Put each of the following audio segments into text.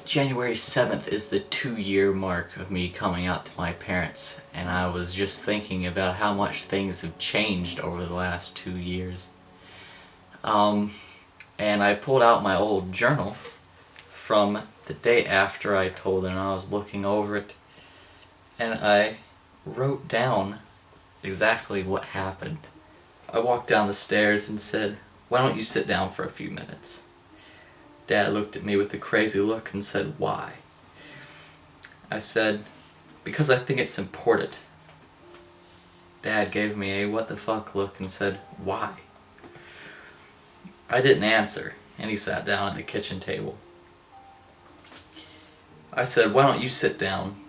January 7th is the 2-year mark of me coming out to my parents, and I was just thinking about how much things have changed over the last 2 years. And I pulled out my old journal from the day after I told them, and I was looking over it, and I wrote down exactly what happened. I walked down the stairs and said, "Why don't you sit down for a few minutes?" Dad looked at me with a crazy look and said, "Why?" I said, "Because I think it's important." Dad gave me a what the fuck look and said, "Why?" I didn't answer, and he sat down at the kitchen table. I said, "Why don't you sit down?"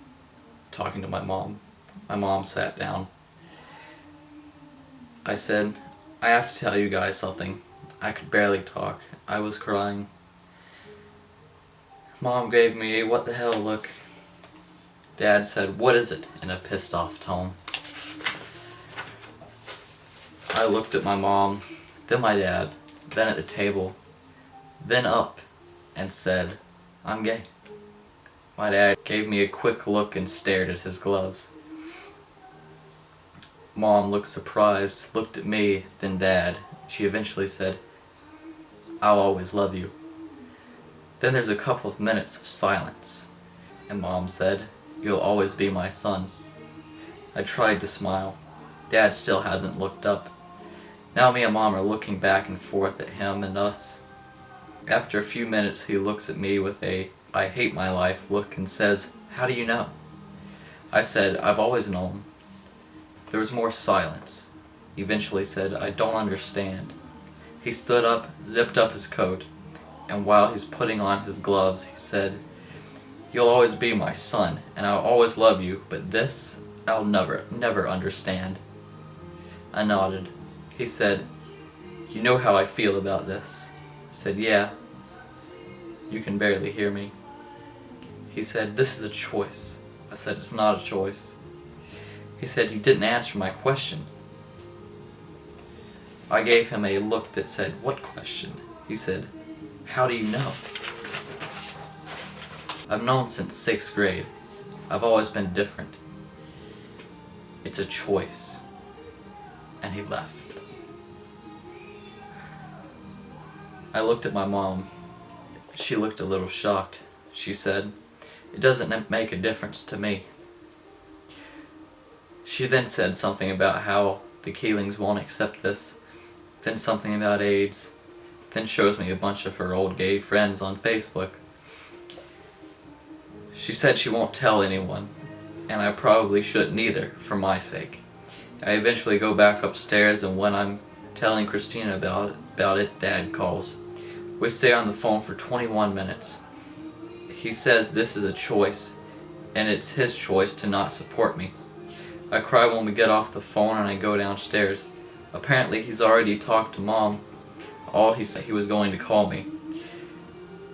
talking to my mom. My mom sat down. I said, "I have to tell you guys something." I could barely talk. I was crying. Mom gave me a what the hell look. Dad said, "What is it?" in a pissed off tone. I looked at my mom, then my dad, then at the table, then up, and said, "I'm gay." My dad gave me a quick look and stared at his gloves. Mom looked surprised, looked at me, then Dad. She eventually said, "I'll always love you." Then there's a couple of minutes of silence, and Mom said, "You'll always be my son." I tried to smile. Dad still hasn't looked up. Now me and Mom are looking back and forth at him and us. After a few minutes he looks at me with a "I hate my life" look and says, "How do you know?" I said, "I've always known." There was more silence. He eventually said, "I don't understand." He stood up, zipped up his coat, and while he's putting on his gloves, he said, "You'll always be my son, and I'll always love you, but this, I'll never understand." I nodded. He said, "You know how I feel about this?" I said, "Yeah." You can barely hear me. He said, "This is a choice." I said, "It's not a choice." He said, "You didn't answer my question." I gave him a look that said, "What question?" He said, "How do you know?" I've known since 6th grade. I've always been different. It's a choice. And he left. I looked at my mom. She looked a little shocked. She said, "It doesn't make a difference to me." She then said something about how the Keelings won't accept this, then something about AIDS, then shows me a bunch of her old gay friends on Facebook. She said she won't tell anyone, and I probably shouldn't either, for my sake. I eventually go back upstairs, and when I'm telling Christina about it, Dad calls. We stay on the phone for 21 minutes. He says this is a choice, and it's his choice to not support me. I cry when we get off the phone and I go downstairs. Apparently he's already talked to Mom. All he said he was going to call me.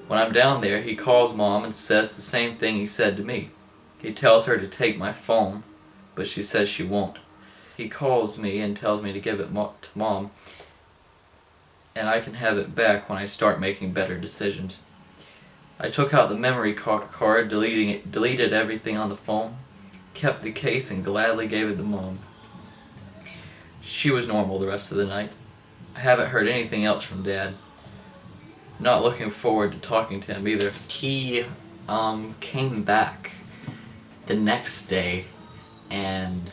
When I'm down there, he calls Mom and says the same thing he said to me. He tells her to take my phone, but she says she won't. He calls me and tells me to give it to Mom, and I can have it back when I start making better decisions. I took out the memory card, deleted everything on the phone, kept the case, and gladly gave it to Mom. She was normal the rest of the night. I haven't heard anything else from Dad. Not looking forward to talking to him either. He came back the next day and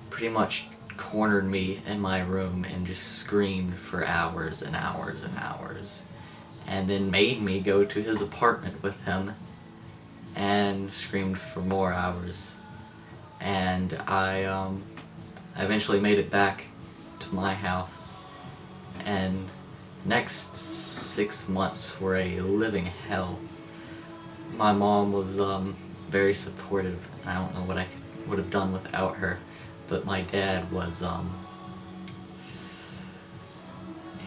pretty much cornered me in my room and just screamed for hours and hours and hours, and then made me go to his apartment with him and screamed for more hours. And I eventually made it back to my house, and next 6 months were a living hell. My mom was very supportive. I don't know what I would have done without her, but my dad was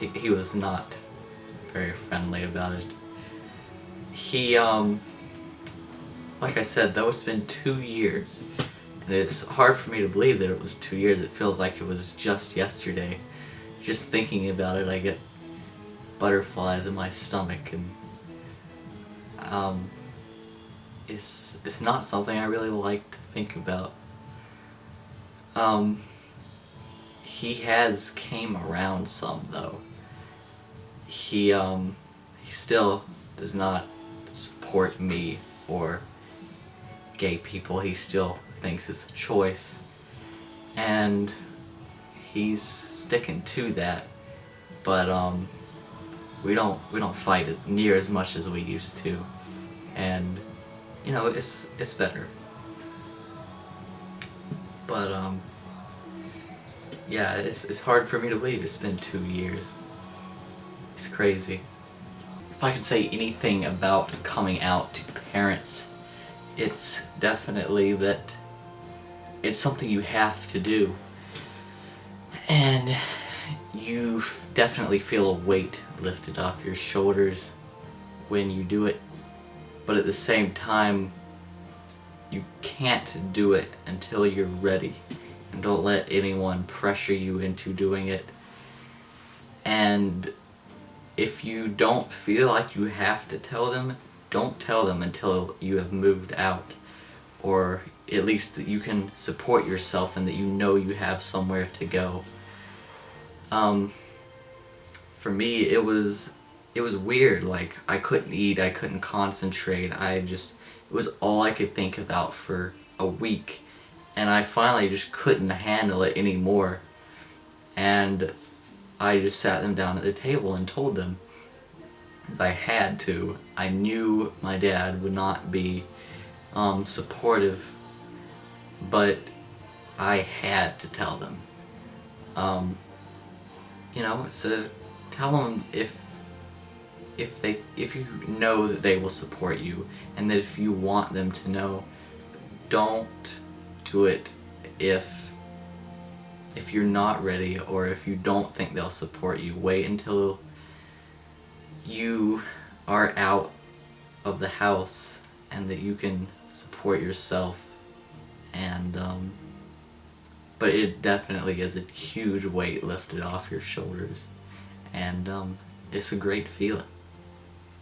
he was not very friendly about it. He like I said, though it's been 2 years, and it's hard for me to believe that it was 2 years. It feels like it was just yesterday. Just thinking about it, I get butterflies in my stomach, and it's not something I really like to think about. He has came around some though. He still does not support me or gay people. He still thinks it's a choice, and he's sticking to that. But we don't fight it near as much as we used to, and you know, it's better. But yeah, it's hard for me to believe it's been 2 years. It's crazy. If I could say anything about coming out to parents, it's definitely that it's something you have to do. And you definitely feel a weight lifted off your shoulders when you do it. But at the same time, you can't do it until you're ready. And don't let anyone pressure you into doing it. And if you don't feel like you have to tell them, don't tell them until you have moved out. Or at least that you can support yourself and that you know you have somewhere to go. For me, it was weird. Like, I couldn't eat, I couldn't concentrate. It was all I could think about for a week. And I finally just couldn't handle it anymore. And I just sat them down at the table and told them, as I had to. I knew my dad would not be supportive, but I had to tell them. You know, so tell them if you know that they will support you, and that if you want them to know, don't do it if you're not ready, or if you don't think they'll support you. Wait until you are out of the house and that you can support yourself. And but it definitely is a huge weight lifted off your shoulders, and it's a great feeling.